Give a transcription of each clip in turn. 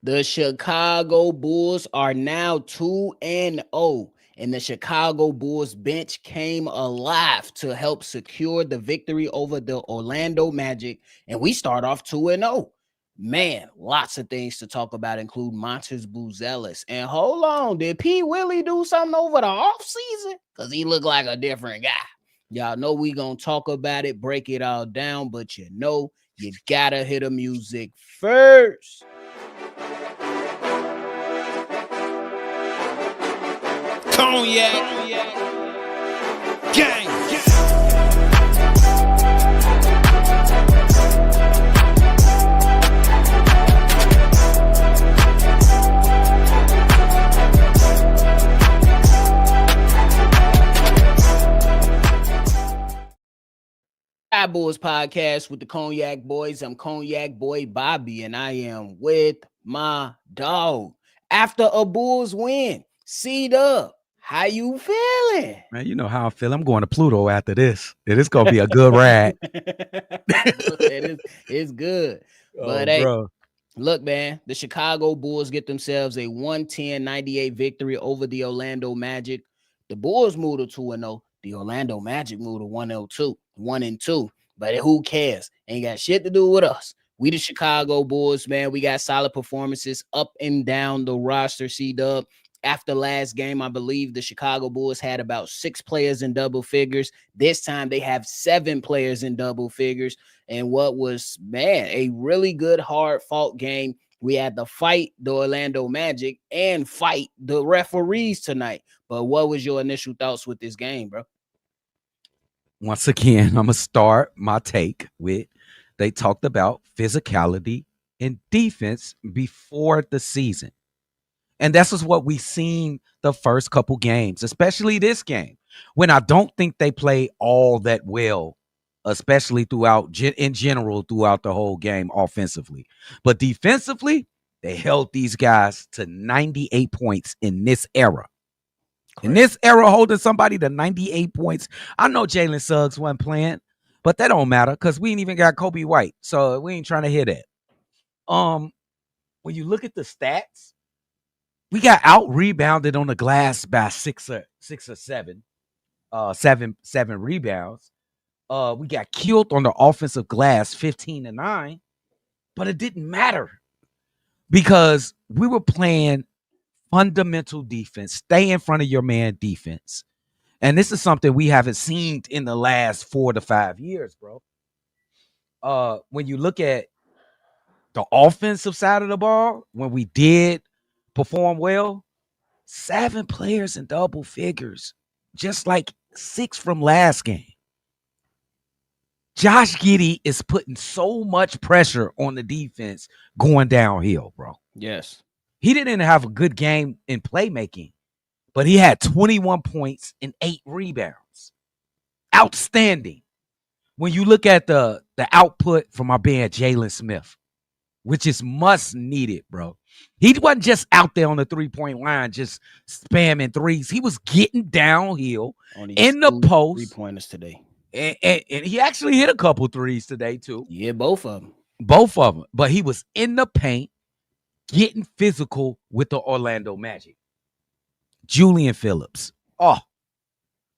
The Chicago Bulls are now 2-0, and the Chicago Bulls bench came alive to help secure the victory over the Orlando Magic, and we start off 2-0. Man, lots of things to talk about, include Montes Buzelis. And hold on, did P. Willie do something over the offseason? Because he looked like a different guy. Y'all know we gonna talk about it, break it all down, but you gotta hit the music first. Cognac, gang. Bulls podcast with the Cognac Boys. I'm Cognac Boy Bobby, and I am with my dog. After a Bulls win, Cdub, how you feeling? Man, you know how I feel. I'm going to Pluto after this. It's going to be a good ride. It's good. But hey, bro. Look, man, the Chicago Bulls get themselves a 110-98 victory over the Orlando Magic. The Bulls moved to 2-0. The Orlando Magic moved to 1-2. But who cares? Ain't got shit to do with us. We the Chicago Bulls, man. We got solid performances up and down the roster, C-Dub. After last game, I believe the Chicago Bulls had about 6 players in double figures. This time they have 7 players in double figures. And what was, man, a really good, hard-fought game. We had to fight the Orlando Magic and fight the referees tonight. But what was your initial thoughts with this game, bro? Once again, I'm going to start my take with they talked about physicality and defense before the season. And that's just what we seen the first couple games, especially this game, when I don't think they play all that well, especially in general throughout the whole game offensively. But defensively, they held these guys to 98 points in this era. Correct. In this era, holding somebody to 98 points. I know Jalen Suggs wasn't playing, but that don't matter because we ain't even got Kobe White. So we ain't trying to hear that. When you look at the stats, we got out-rebounded on the glass by six or seven rebounds. We got killed on the offensive glass 15-9, but it didn't matter because we were playing fundamental defense, stay in front of your man defense. And this is something we haven't seen in the last 4 to 5 years, bro. When you look at the offensive side of the ball, when we did perform well, 7 players in double figures, just like 6 from last game. Josh Giddey is putting so much pressure on the defense going downhill, bro. Yes. He didn't have a good game in playmaking, but he had 21 points and 8 rebounds. Outstanding. When you look at the output from our man Jalen Smith, which is much needed, bro. He wasn't just out there on the 3-point line, just spamming threes. He was getting downhill in the post. 3-pointers today. And he actually hit a couple threes today, too. Yeah, both of them. But he was in the paint, getting physical with the Orlando Magic. Julian Phillips. Oh,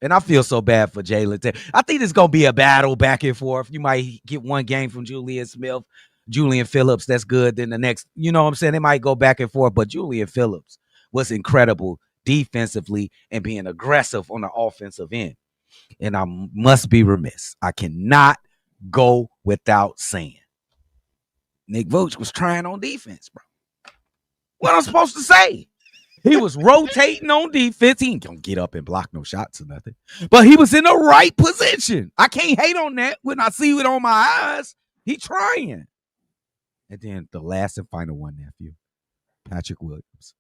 and I feel so bad for Jalen. I think it's going to be a battle back and forth. You might get one game from Julian Phillips, that's good. Then the next, you know what I'm saying? They might go back and forth, but Julian Phillips was incredible defensively and being aggressive on the offensive end. And I must be remiss. I cannot go without saying Nick Vooch was trying on defense, bro. What I'm supposed to say? He was rotating on defense. He ain't gonna get up and block no shots or nothing. But he was in the right position. I can't hate on that when I see it on my eyes. He trying. And then the last and final one, nephew, Patrick Williams.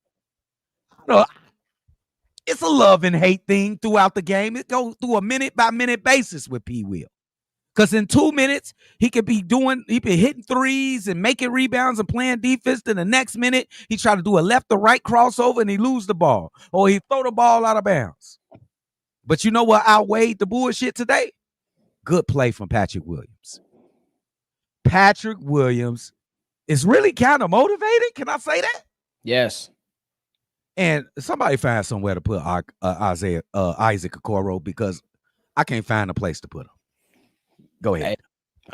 It's a love and hate thing throughout the game. It goes through a minute-by-minute basis with P. Will. Because in 2 minutes, he could be hitting threes and making rebounds and playing defense. Then the next minute, he try to do a left or right crossover and he lose the ball. Or he throw the ball out of bounds. But you know what outweighed the bullshit today? Good play from Patrick Williams. Patrick Williams is really kind of motivated. Can I say that? Yes. And somebody find somewhere to put Isaac Okoro because I can't find a place to put him. Go ahead. Hey,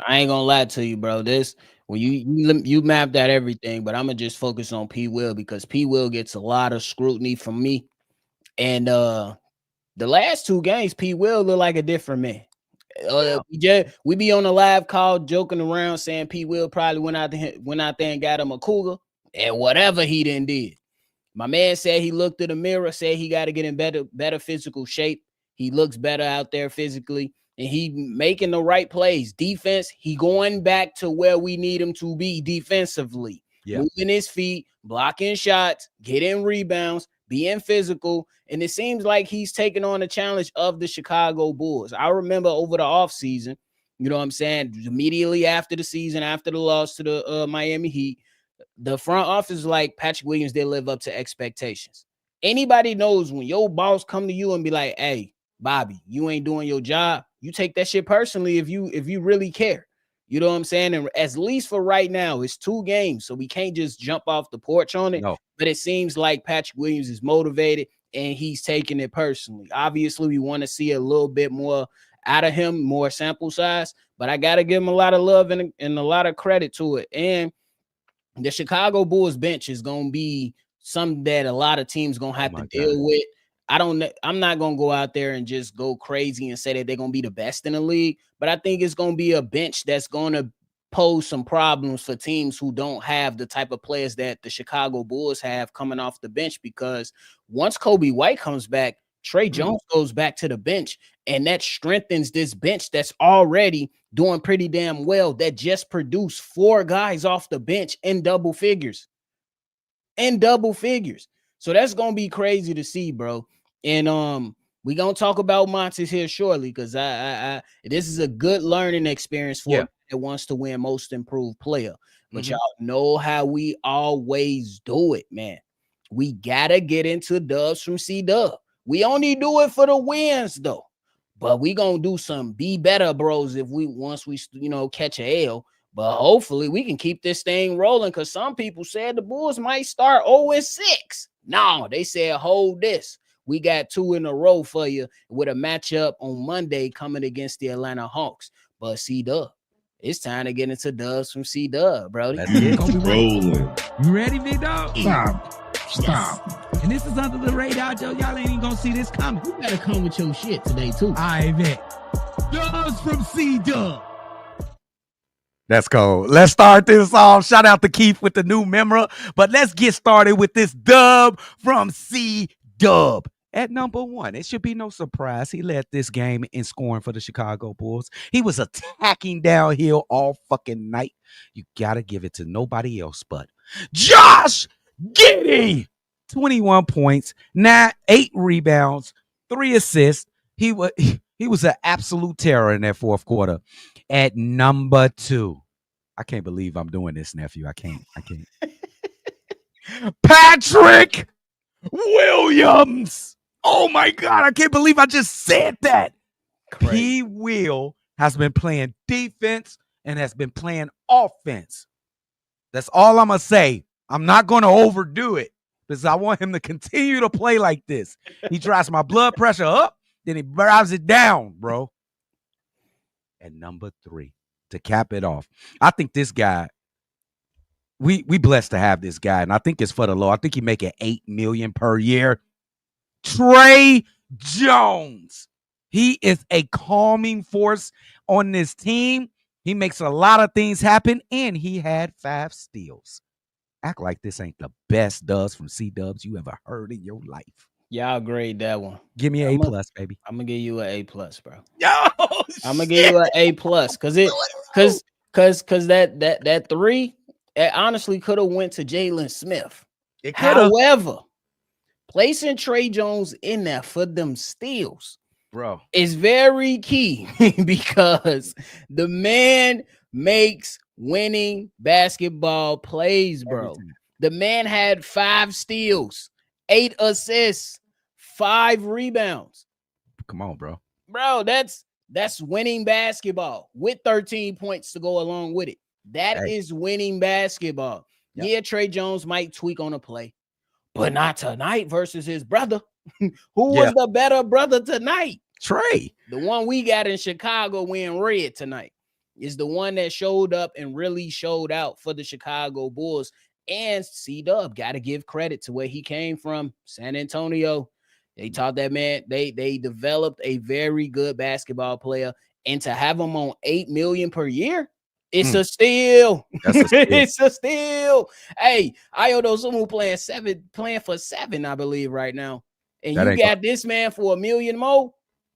I ain't gonna lie to you, bro. This when you mapped out everything, but I'm gonna just focus on P. Will because P. Will gets a lot of scrutiny from me. And the last 2 games, P. Will look like a different man. We be on the live call joking around saying P. Will probably went out there and got him a cougar and whatever he done did. My man said he looked at the mirror, said he got to get in better physical shape. He looks better out there physically, and he making the right plays. Defense, he going back to where we need him to be defensively. Yeah. Moving his feet, blocking shots, getting rebounds, being physical. And it seems like he's taking on the challenge of the Chicago Bulls. I remember over the offseason, you know what I'm saying, immediately after the season, after the loss to the Miami Heat, the front office like Patrick Williams did live up to expectations. Anybody knows when your boss come to you and be like, hey, Bobby, you ain't doing your job, you take that shit personally if you really care. You know what I'm saying? And at least for right now, it's 2 games, so we can't just jump off the porch on it. No. But it seems like Patrick Williams is motivated and he's taking it personally. Obviously, we want to see a little bit more out of him, more sample size, but I got to give him a lot of love and a lot of credit to it. And the Chicago Bulls bench is going to be something that a lot of teams going to have to deal with. I'm not going to go out there and just go crazy and say that they're going to be the best in the league, but I think it's going to be a bench that's going to pose some problems for teams who don't have the type of players that the Chicago Bulls have coming off the bench, because once Kobe White comes back, Trey Jones goes back to the bench, and that strengthens this bench that's already doing pretty damn well, that just produced 4 guys off the bench in double figures. So that's going to be crazy to see, bro. And we going to talk about Montes here shortly, because I this is a good learning experience for that wants to win most improved player. But y'all know how we always do it, man. We got to get into dubs from Cdub. We only do it for the wins, though. But we gonna do some be better, bros, if once we catch a L. But hopefully we can keep this thing rolling, because some people said the Bulls might start 0-6. No, they said hold this. We got 2 in a row for you with a matchup on Monday coming against the Atlanta Hawks. But Cdub, it's time to get into dubs from Cdub, bro. Let's get rolling. You ready, big dog? Stop. And this is under the radar, Joe. Y'all ain't even gonna see this coming. You better come with your shit today, too. I bet. Dubs from Cdub. Let's go. Let's start this off. Shout out to Keith with the new memory. But let's get started with this dub from Cdub. At number 1, it should be no surprise. He led this game in scoring for the Chicago Bulls. He was attacking downhill all fucking night. You got to give it to nobody else but Josh Giddey. 21 points, 8 rebounds, 3 assists. He was an absolute terror in that fourth quarter. At number 2, I can't believe I'm doing this, nephew. I can't. Patrick Williams. Oh my God, I can't believe I just said that. P. Will has been playing defense and has been playing offense. That's all I'm going to say. I'm not going to overdo it, because I want him to continue to play like this. He drives my blood pressure up, then he drives it down, bro. And number 3, to cap it off, I think this guy, we blessed to have this guy, and I think it's for the low. I think he making $8 million per year. Trey Jones. He is a calming force on this team. He makes a lot of things happen, and he had 5 steals. Act like this ain't the best dubs from Cdubs you ever heard in your life. Y'all grade that one. Give me an A+, baby. I'm gonna give you an A+, bro. Yo, I'm gonna give you an A+, because that 3, it honestly could have went to Jalen Smith. However, placing Trey Jones in there for them steals, bro, is very key, because the man makes winning basketball plays, bro. The man had 5 steals, 8 assists, 5 rebounds. Come on, bro. Bro, that's winning basketball with 13 points to go along with it. That Hey. is winning basketball. Yep. Yeah, Trey Jones might tweak on a play, but not tonight versus his brother. Who was the better brother tonight? Trey. The one we got in Chicago wearing red tonight is the one that showed up and really showed out for the Chicago Bulls. And Cdub, got to give credit to where he came from, San Antonio. They taught that man. They developed a very good basketball player, and to have him on $8 million per year, it's a steal. That's a steal. It's a steal. Hey, Ayo Sumu playing for $7, I believe, right now. And That you ain't got this man for $1 million more.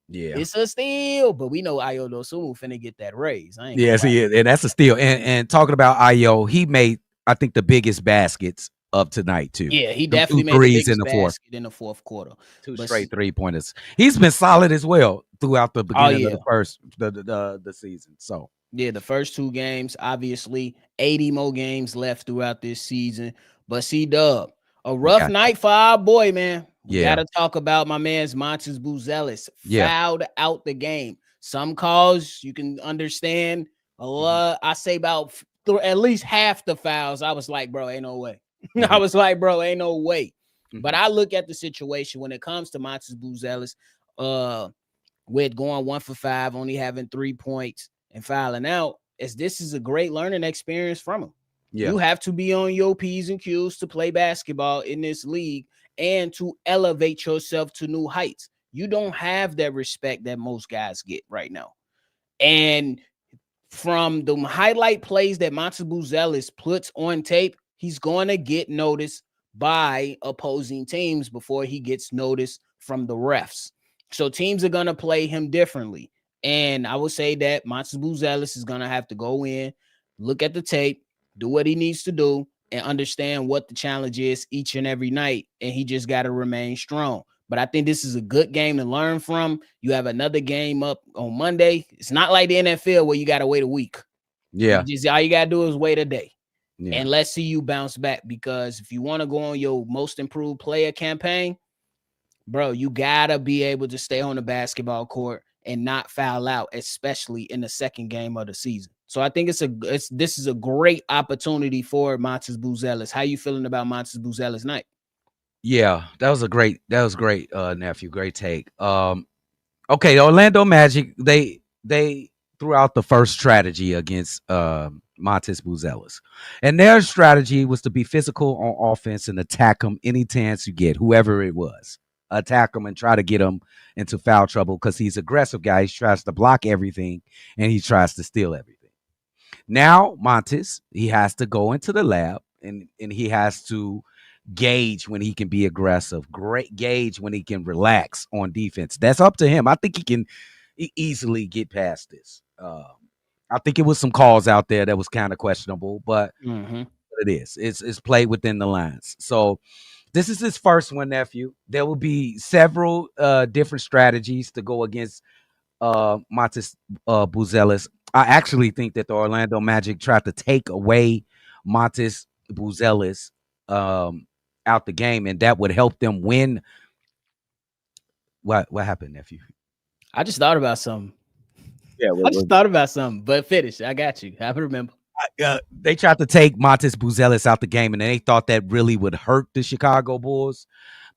Yeah. It's a steal, but we know Ayo Sumu finna get that raise. I ain't Yes, he is. And that's a steal. And talking about Ayo, he made, I think, the biggest baskets of tonight, too. Yeah, he Them definitely two made the threes biggest in the fourth. basket in the fourth quarter. Two But straight 3-pointers. He's been solid as well throughout the beginning of the first the season. So yeah, the first 2 games, obviously 80 more games left throughout this season. But Cdub, a rough night for our boy, man. We gotta talk about my man's Montes Buzelis. Fouled out the game. Some calls you can understand. A lot, I say about at least half the fouls. I was like, bro, ain't no way. I was like, bro, ain't no way. But I look at the situation when it comes to Montes Buzelis, with going 1 for 5, only having 3 points and fouling out, as this is a great learning experience from him. You have to be on your P's and Q's to play basketball in this league and to elevate yourself to new heights. You don't have that respect that most guys get right now. And from the highlight plays that Montes Buzelis puts on tape, he's going to get noticed by opposing teams before he gets noticed from the refs. So teams are going to play him differently. And I would say that Montes Buzelis is going to have to go in, look at the tape, do what he needs to do, and understand what the challenge is each and every night. And he just got to remain strong. But I think this is a good game to learn from. You have another game up on Monday. It's not like the NFL where you got to wait a week. Yeah. All you got to do is wait a day. Yeah. And let's see you bounce back, because if you want to go on your most improved player campaign, bro, you got to be able to stay on the basketball court and not foul out, especially in the second game of the season. So I think this is a great opportunity for Montes Buzelis. How you feeling about Montes Buzelis night? Yeah, that was great, nephew. Great take. Okay, Orlando Magic, they threw out the first strategy against Montes Buzelis. And their strategy was to be physical on offense and attack him any chance you get, whoever it was. Attack him and try to get him into foul trouble, because he's an aggressive guy. He tries to block everything and he tries to steal everything. Now, Montes, he has to go into the lab and he has to gauge when he can be aggressive, gauge when he can relax on defense. That's up to him. I think he can easily get past this. I think it was some calls out there that was kind of questionable, but it is. It's played within the lines. So this is his first one, nephew. There will be several different strategies to go against Montes Buzelis. I actually think that the Orlando Magic tried to take away Montes Buzelis out the game, and that would help them win. What happened, nephew? I just thought about something. Yeah, I just thought about something, but finish. I got you. I remember. They tried to take Montes Buzelis out the game, and they thought that really would hurt the Chicago Bulls.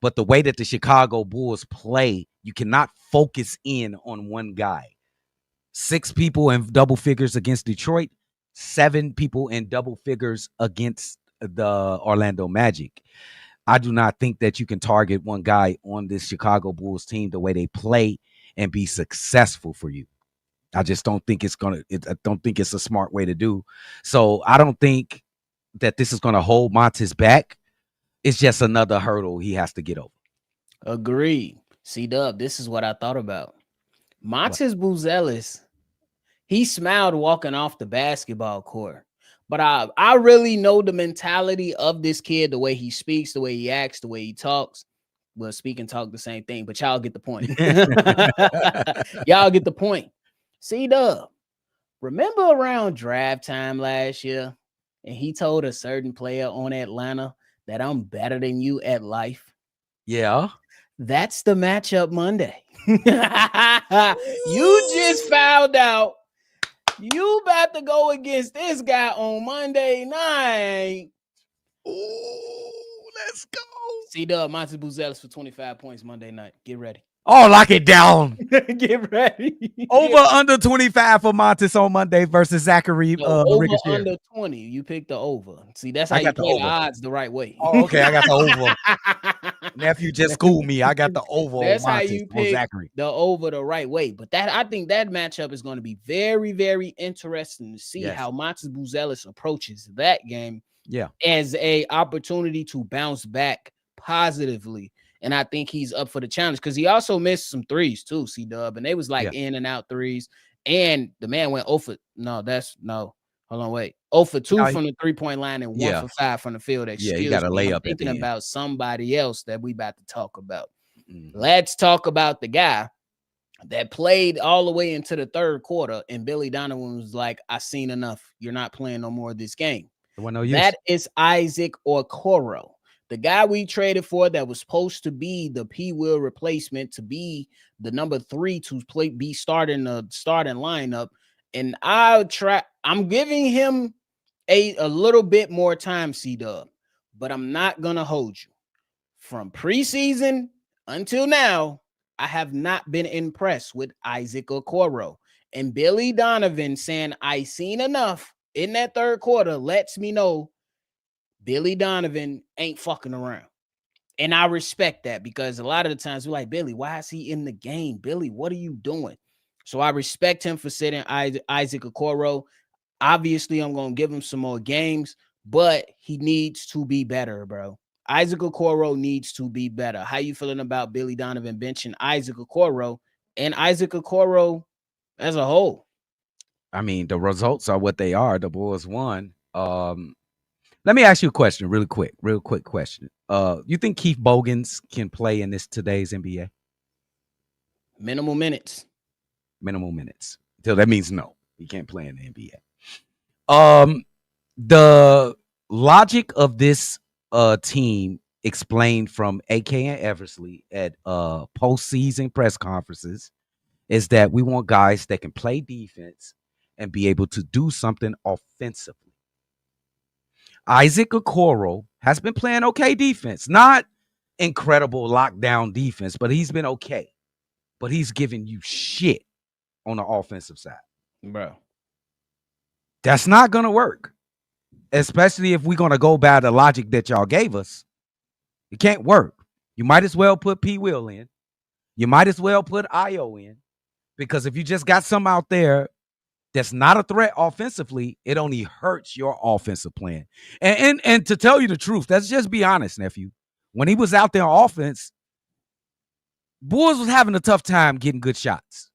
But the way that the Chicago Bulls play, you cannot focus in on one guy. 6 people in double figures against Detroit, 7 people in double figures against the Orlando Magic. I do not think that you can target one guy on this Chicago Bulls team the way they play and be successful for you. I just don't think I don't think it's a smart way to do. So I don't think that this is going to hold Montes back. It's just another hurdle he has to get over. Agreed. Cdub, this is what I thought about. Montes Buzelis, he smiled walking off the basketball court. But I really know the mentality of this kid, the way he speaks, the way he acts, the way he talks. Well, speak and talk the same thing, but y'all get the point. Y'all get the point. Cdub, remember around draft time last year, and he told a certain player on Atlanta that I'm better than you at life? Yeah. That's the matchup Monday. You just found out You about to go against this guy on Monday night. Ooh, let's go. Cdub, Monty Buzelis for 25 points Monday night. Get ready. Oh, lock it down. Get ready. Over under 25 for Montes on Monday versus Zachary Over Ricochet. under 20. You picked the over. See, that's how I you got the play the over. odds the right way. Oh, okay. I got the over. Nephew just schooled me. I got the over That's on how Montes you on pick Zachary. the over the right way. But that I think that matchup is going to be very, very interesting to see how Montes Buzelis approaches that game. Yeah, as a opportunity to bounce back positively. And I think he's up for the challenge because he also missed some threes too, Cdub. And they was like in and out threes. And the man went 0 for hold on, wait. 0 for 2 from the 3-point line and 1 for 5 from the field. Excuse he got a me. layup I'm thinking at the about somebody else that we about to talk about. Mm-hmm. Let's talk about the guy that played all the way into the third quarter. And Billy Donovan was like, I seen enough. You're not playing no more of this game. That is Isaac Okoro, the guy we traded for that was supposed to be the P. Will replacement, to be the number 3 to be starting the starting lineup. And I'm giving him a little bit more time, Cdub, but I'm not gonna hold you. From preseason until now, I have not been impressed with Isaac Okoro. And Billy Donovan saying I seen enough in that third quarter lets me know Billy Donovan ain't fucking around. And I respect that because a lot of the times we're like, Billy, why is he in the game? Billy, what are you doing? So I respect him for sitting Isaac Okoro. Obviously, I'm going to give him some more games, but he needs to be better, bro. Isaac Okoro needs to be better. How you feeling about Billy Donovan benching Isaac Okoro and Isaac Okoro as a whole? I mean, the results are what they are. The Bulls won. Let me ask you a question real quick question. You think Keith Bogans can play in today's NBA? Minimal minutes. So that means no. He can't play in the NBA. The logic of this team explained from AK and Eversley at postseason press conferences is that we want guys that can play defense and be able to do something offensively. Isaac Okoro has been playing okay defense, not incredible lockdown defense, but he's been okay. But he's giving you shit on the offensive side. Bro. That's not going to work, especially if we're going to go by the logic that y'all gave us. It can't work. You might as well put P. Will in. You might as well put Io in, because if you just got some out there that's not a threat offensively, it only hurts your offensive plan. And to tell you the truth, let's just be honest, nephew. When he was out there on offense, Bulls was having a tough time getting good shots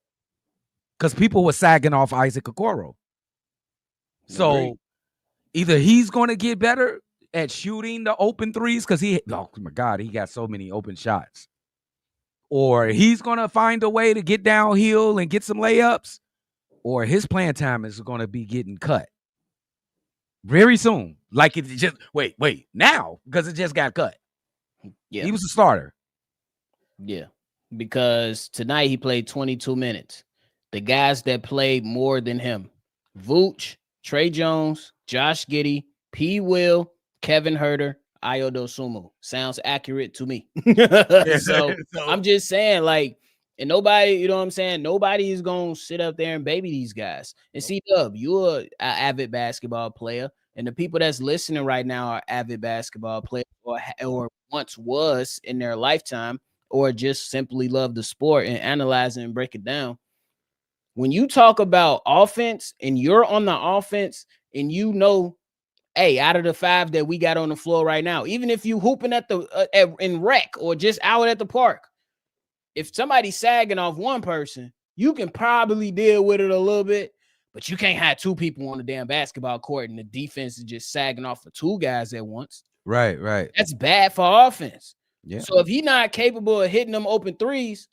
because people were sagging off Isaac Okoro. So either he's going to get better at shooting the open threes because oh my God, he got so many open shots. Or he's going to find a way to get downhill and get some layups. Or his playing time is going to be getting cut very soon. Like it just wait now, because it just got cut. Yeah, he was a starter. Yeah, because tonight he played 22 minutes. The guys that played more than him: Vooch, Trey Jones, Josh Giddey, P. Will, Kevin Huerter, Ayo Dosunmu. Sounds accurate to me. So I'm just saying, like. And nobody, you know what I'm saying? Nobody is going to sit up there and baby these guys. And Cdub, you're an avid basketball player. And the people that's listening right now are avid basketball players or once was in their lifetime, or just simply love the sport and analyze it and break it down. When you talk about offense and you're on the offense and you know, hey, out of the 5 that we got on the floor right now, even if you hooping at the in rec or just out at the park, if somebody's sagging off one person, you can probably deal with it a little bit, but you can't have 2 people on the damn basketball court and the defense is just sagging off for 2 guys at once. Right. That's bad for offense. Yeah. So if he's not capable of hitting them open threes,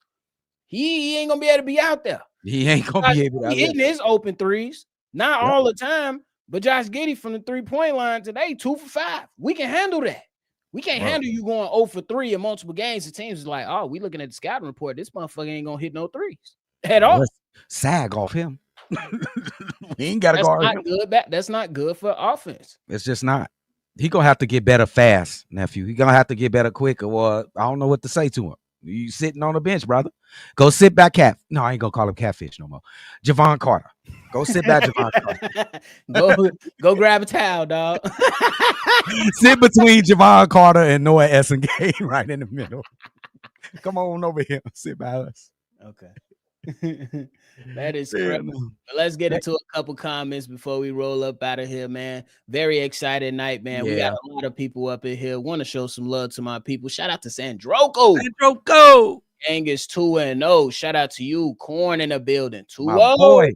he ain't gonna be able to be out there. He ain't gonna be able to hitting his open threes, not all the time. But Josh Giddey from the 3-point line today, 2 for 5. We can handle that. We can't handle you going 0 for 3 in multiple games. The teams is like, oh, we looking at the scouting report. This motherfucker ain't gonna hit no threes at all. Let's sag off him. We ain't got to That's guard not him. good. That's not good for offense. It's just not. He gonna have to get better fast, nephew. He gonna have to get better quick, or I don't know what to say to him. You sitting on the bench, brother. Go sit back, Cat. No, I ain't gonna call him Catfish no more. Javon Carter. Go sit back, Javon Carter. Go grab a towel, dog. Sit between Javon Carter and Noah Essengate right in the middle. Come on over here. Sit by us. Okay. That is Yeah, crazy. no. But let's get into a couple comments before we roll up out of here, man. Very excited night, man. We got a lot of people up in here. Want to show some love to my people. Shout out to Sandroko. Go. Angus 2-0. Shout out to you. Corn in the building. 2-0. My boy.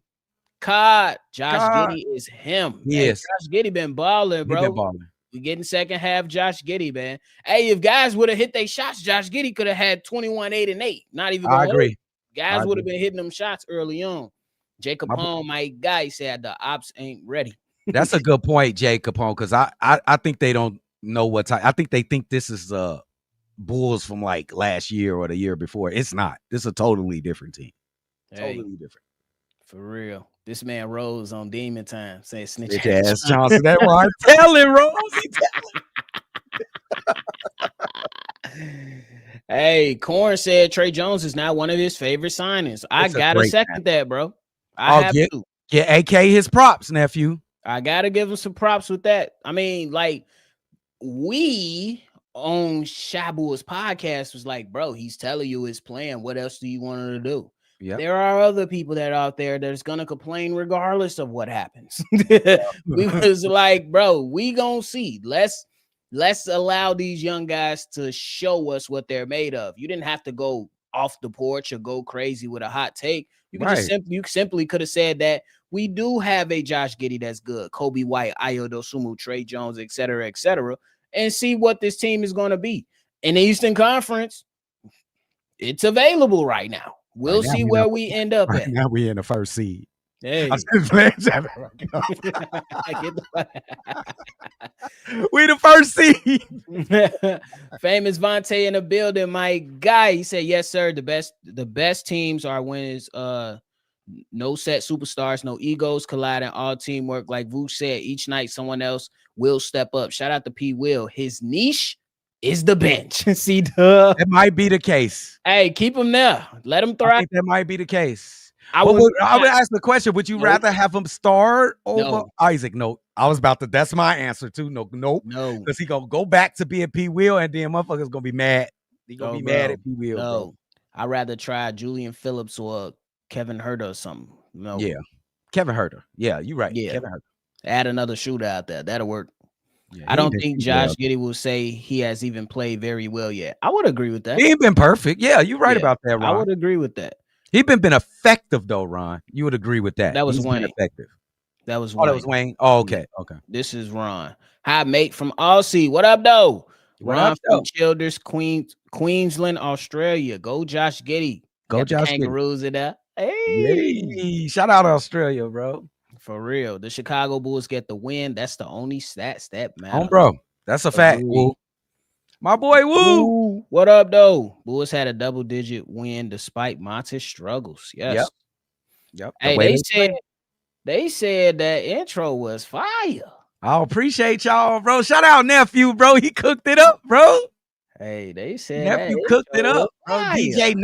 Cod. Josh Cod. Giddey is him. Yes. Josh Giddey been balling, bro. He been balling. We getting second half Josh Giddey, man. Hey, if guys would have hit their shots, Josh Giddey could have had 21-8-8. Not even I agree. Guys would have been hitting them shots early on. Jacob Capone, my guy, said the ops ain't ready. That's a good point, Jay Capone, because I think they don't know what type. I think they think this is Bulls from like last year or the year before. It's not. This is a totally different team. Hey, totally different. For real. This man Rose on Demon Time saying snitch Bitch ass Johnson. That's why I'm telling Rose. Hey, Corn said Trey Jones is now one of his favorite signings. I gotta second that, bro. I have to. Yeah, AK his props, nephew. I gotta give him some props with that. I mean, like, we on Shabu's podcast was like, bro, he's telling you his plan. What else do you want him to do? Yep. There are other people that are out there that's gonna complain regardless of what happens. We was like, bro, we gonna see. Let's allow these young guys to show us what they're made of. You didn't have to go off the porch or go crazy with a hot take. You could just simply could have said that we do have a Josh Giddey that's good, Kobe White, Ayo Dosunmu, Trey Jones, et cetera, and see what this team is going to be. In the Eastern Conference, it's available right now. We'll see where we end up at. Now we in the first seed. Hey. We the first seed. Famous Vontae in the building. My guy, he said, yes, sir. The best teams are when it's no set superstars, no egos colliding, all teamwork. Like Vooch said, each night someone else will step up. Shout out to P. Will. His niche is the bench. Cdub. It might be the case. Hey, keep him there. Let him thrive. I think that might be the case. I would ask the question: would you rather have him start over Isaac? No, I was about to. That's my answer too. No, because he gonna go back to being P. Will, and then motherfuckers gonna be mad. He gonna be mad at P. Will. No, I'd rather try Julian Phillips or Kevin Huerter or something. No, yeah, Kevin Huerter. Yeah, you're right. Yeah, Kevin Huerter. Add another shooter out there. That'll work. Yeah, I don't think Josh Giddey will say he has even played very well yet. I would agree with that. He ain't been perfect. Yeah, you're right about that, Ron. I would agree with that. He been effective though, Ron. You would agree with that. That was He's Wayne. Effective. That was Wayne. Oh, that was Wayne. Oh, okay. Okay. This is Ron. Hi, mate from Aussie. What up, though? Ron from Childers, Queensland, Australia. Go Josh Giddey. Go Josh Giddey. Kangaroos in there. Hey. Yay. Shout out Australia, bro. For real. The Chicago Bulls get the win. That's the only stats that matter. Bro. That's a fact. Woo. My boy, woo. What up, though? Bulls had a double-digit win despite Monte's struggles. Yes. Yep. Hey, they said that intro was fire. I appreciate y'all, bro. Shout out nephew, bro. He cooked it up, bro. Hey, they said nephew cooked it up, bro. DJ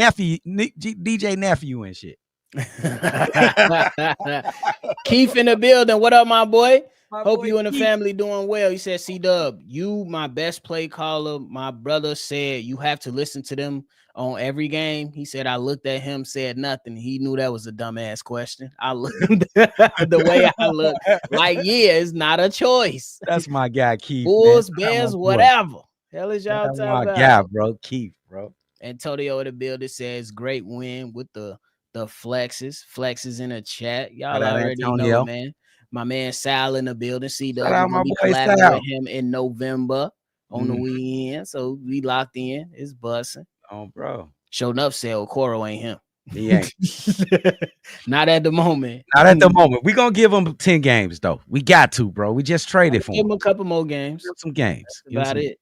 nephew and shit. Keith in the building. What up, my boy? Hope you and the family doing well. He said, Cdub, you my best play caller. My brother said you have to listen to them on every game. He said I looked at him, said nothing. He knew that was a dumbass question. I looked the way I look like, yeah, it's not a choice. That's my guy, Keith. Bulls, Bears, whatever. Hell is y'all talking about? My guy, bro. Keith, bro. Antonio in the building says great win with the flexes in the chat. Y'all already know, man. My man Sal in the building. Cdub. We're gonna be collabing with him in November on the weekend. So we locked in. It's busting. Oh, bro. Showed enough said Okoro ain't him. He ain't. Not at the moment. Not at the moment. We're gonna give him 10 games, though. We got to, bro. We just traded for him. Give him a couple more games. Some games. That's about it.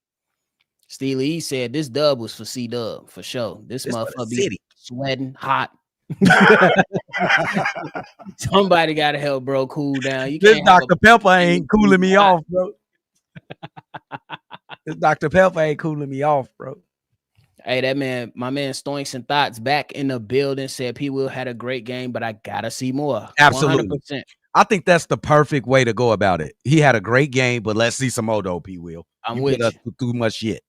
Steely said this dub was for Cdub for sure. This motherfucker be sweating hot. Somebody gotta help bro cool down. You This can't have Dr. Pepper ain't cooling me off, bro. This Dr. Pepper ain't cooling me off, bro. Hey, that man, my man Stoinks and Thoughts back in the building said P. Will had a great game, but I gotta see more. Absolutely. 100%. I think that's the perfect way to go about it. He had a great game, but let's see some more though, P. Will. I'm you with put us you. through too much shit.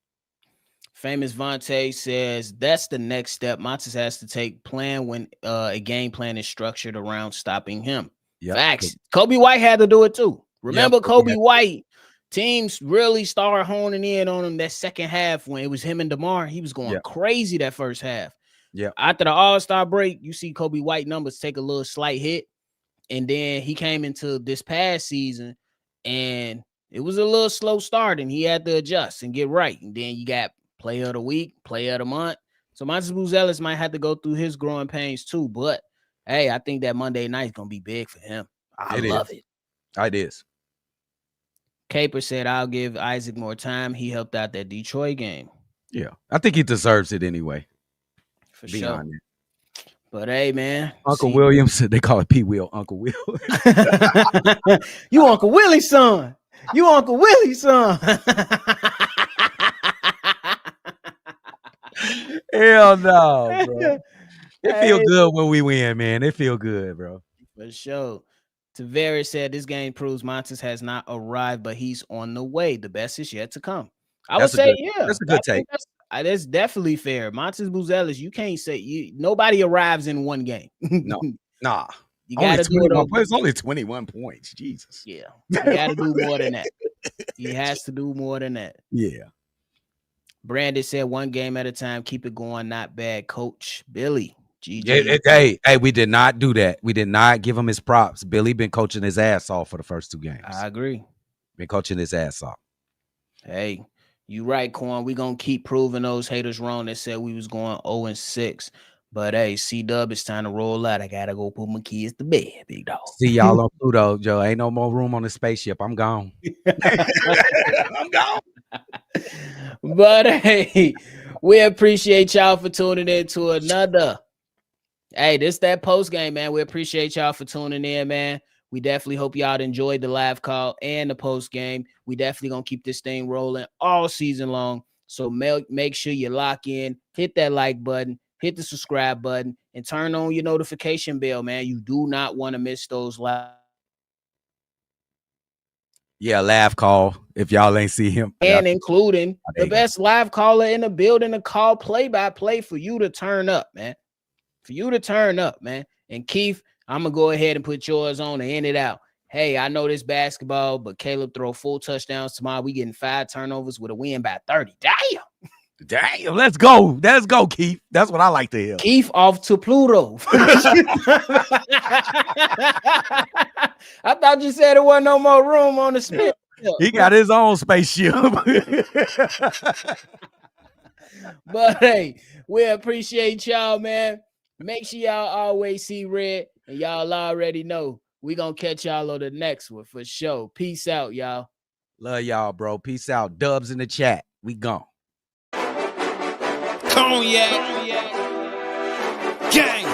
Famous Vontae says that's the next step Montes has to take plan when a game plan is structured around stopping him. Yep. Facts. Kobe White had to do it too. Remember, Yep, Kobe White, teams really started honing in on him that second half when it was him and DeMar. He was going crazy that first half. Yeah. After the All-Star break, you see Kobe White numbers take a little slight hit. And then he came into this past season and it was a little slow start and he had to adjust and get right. And then you got player of the week, player of the month. So Montes Buzelis might have to go through his growing pains too. But hey, I think that Monday night is going to be big for him. I love it. It is. Caper said, I'll give Isaac more time. He helped out that Detroit game. Yeah. I think he deserves it anyway. For sure. Honest. But hey, man. Uncle Williams, they call it P. Will, Uncle Will. You Uncle Willie's son. You Uncle Willie's son. Hell no, bro. It feel good when we win, man. It feel good, bro. For sure. Tavares said this game proves Montes has not arrived, but he's on the way. The best is yet to come. I would say, that's a good take. That's definitely fair. Montes Buzelis, you can't say nobody arrives in one game. No, nah. You gotta do it over. It's only 21 points. Jesus. Yeah. You gotta do more than that. He has to do more than that. Yeah. Brandon said one game at a time, keep it going, not bad. Coach Billy. GG. Hey, we did not do that. We did not give him his props. Billy been coaching his ass off for the first 2 games. I agree. Been coaching his ass off. Hey, you right, Corn. We gonna keep proving those haters wrong that said we was going 0-6. But hey, Cdub, it's time to roll out. I gotta go put my kids to bed, big dog. See y'all on Pluto, Joe. Ain't no more room on the spaceship. I'm gone. I'm gone. But hey, we appreciate y'all for tuning in to another. Hey, this that post game, man. We appreciate y'all for tuning in, man. We definitely hope y'all enjoyed the live call and the post game. We definitely gonna keep this thing rolling all season long. So make sure you lock in, hit that like button, hit the subscribe button, and turn on your notification bell, man. You do not want to miss those live. Yeah, live call. If y'all ain't see him, and including the best live caller in the building to call play-by-play for you to turn up, man. For you to turn up, man. And Keith, I'm going to go ahead and put yours on and end it out. Hey, I know this basketball, but Caleb throw 4 touchdowns tomorrow. We getting 5 turnovers with a win by 30. Damn. Let's go. Let's go, Keith. That's what I like to hear. Keith off to Pluto. I thought you said there wasn't no more room on the spaceship. He got his own spaceship. But hey, we appreciate y'all, man. Make sure y'all always see red, and y'all already know we gonna catch y'all on the next one for sure. Peace out, y'all. Love y'all, bro. Peace out. Dubs in the chat. We gone. Cognac. Gang.